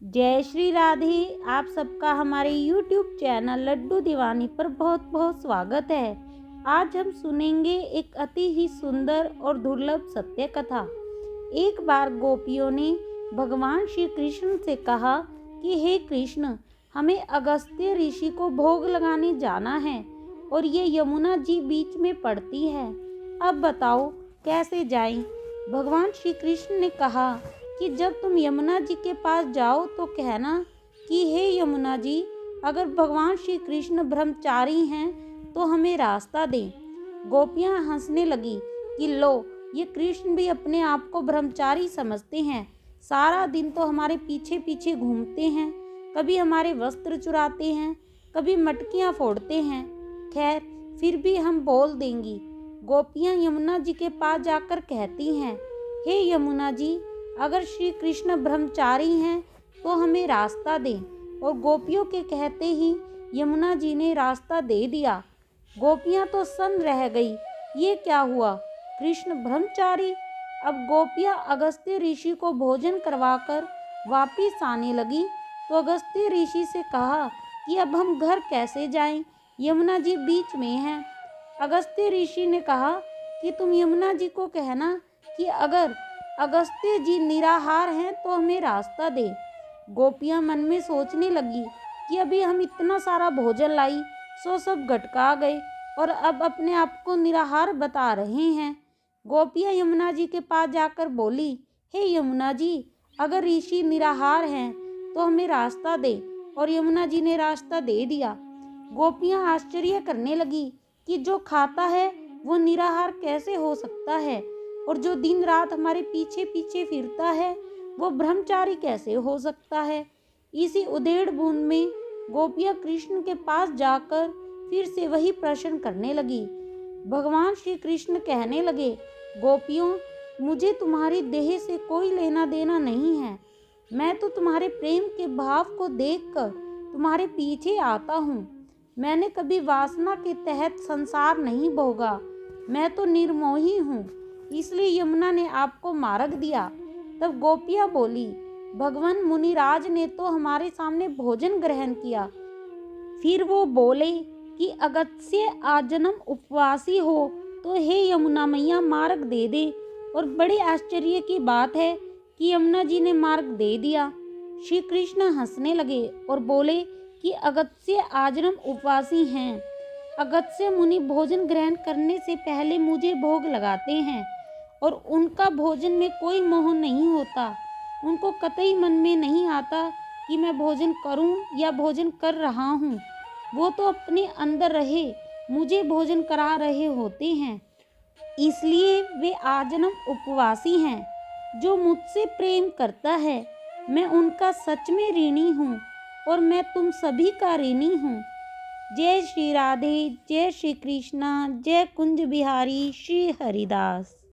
जय श्री राधे। आप सबका हमारे YouTube चैनल लड्डू दीवानी पर बहुत बहुत स्वागत है। आज हम सुनेंगे एक अति ही सुंदर और दुर्लभ सत्य कथा। एक बार गोपियों ने भगवान श्री कृष्ण से कहा कि हे कृष्ण, हमें अगस्त्य ऋषि को भोग लगाने जाना है और ये यमुना जी बीच में पड़ती है। अब बताओ कैसे जाएं? भगवान श्री कृष्ण ने कहा कि जब तुम यमुना जी के पास जाओ तो कहना कि हे यमुना जी, अगर भगवान श्री कृष्ण ब्रह्मचारी हैं तो हमें रास्ता दें। गोपियां हंसने लगी कि लो, ये कृष्ण भी अपने आप को ब्रह्मचारी समझते हैं। सारा दिन तो हमारे पीछे पीछे घूमते हैं, कभी हमारे वस्त्र चुराते हैं, कभी मटकियां फोड़ते हैं। खैर, फिर भी हम बोल देंगी। गोपियां यमुना जी के पास जाकर कहती हैं, हे यमुना जी, अगर श्री कृष्ण ब्रह्मचारी हैं तो हमें रास्ता दें। और गोपियों के कहते ही यमुना जी ने रास्ता दे दिया। गोपियां तो सन्न रह गई, ये क्या हुआ, कृष्ण ब्रह्मचारी? अब गोपियां अगस्त्य ऋषि को भोजन करवाकर वापिस आने लगी तो अगस्त्य ऋषि से कहा कि अब हम घर कैसे जाएं, यमुना जी बीच में हैं। अगस्त्य ऋषि ने कहा कि तुम यमुना जी को कहना कि अगर अगस्त्य जी निराहार हैं तो हमें रास्ता दे। गोपियां मन में सोचने लगी कि अभी हम इतना सारा भोजन लाई, सो सब गटका गए और अब अपने आप को निराहार बता रहे हैं। गोपियां यमुना जी के पास जाकर बोली, हे यमुना जी, अगर ऋषि निराहार हैं तो हमें रास्ता दे। और यमुना जी ने रास्ता दे दिया। गोपियां आश्चर्य करने लगी कि जो खाता है वो निराहार कैसे हो सकता है, और जो दिन रात हमारे पीछे पीछे फिरता है वो ब्रह्मचारी कैसे हो सकता है। इसी उधेड़ बूंद में गोपियां कृष्ण के पास जाकर फिर से वही प्रश्न करने लगी। भगवान श्री कृष्ण कहने लगे, गोपियों, मुझे तुम्हारी देह से कोई लेना देना नहीं है। मैं तो तुम्हारे प्रेम के भाव को देखकर तुम्हारे पीछे आता हूँ। मैंने कभी वासना के तहत संसार नहीं भोगा। मैं तो निर्मोही हूँ, इसलिए यमुना ने आपको मार्ग दिया। तब गोपियां बोली, भगवान मुनिराज ने तो हमारे सामने भोजन ग्रहण किया। फिर वो बोले कि अगस्त्य आजन्म उपवासी हो तो हे यमुना मैया मार्ग दे दे। और बड़े आश्चर्य की बात है कि यमुना जी ने मार्ग दे दिया। श्री कृष्ण हंसने लगे और बोले कि अगस्त्य आजन्म उपवासी हैं। अगस्त्य मुनि भोजन ग्रहण करने से पहले मुझे भोग लगाते हैं और उनका भोजन में कोई मोह नहीं होता। उनको कतई मन में नहीं आता कि मैं भोजन करूं या भोजन कर रहा हूं। वो तो अपने अंदर रहे मुझे भोजन करा रहे होते हैं। इसलिए वे आजन्म उपवासी हैं। जो मुझसे प्रेम करता है, मैं उनका सच में ऋणी हूँ और मैं तुम सभी का ऋणी हूँ। जय श्री राधे, जय श्री कृष्णा, जय कुंज बिहारी श्री हरिदास।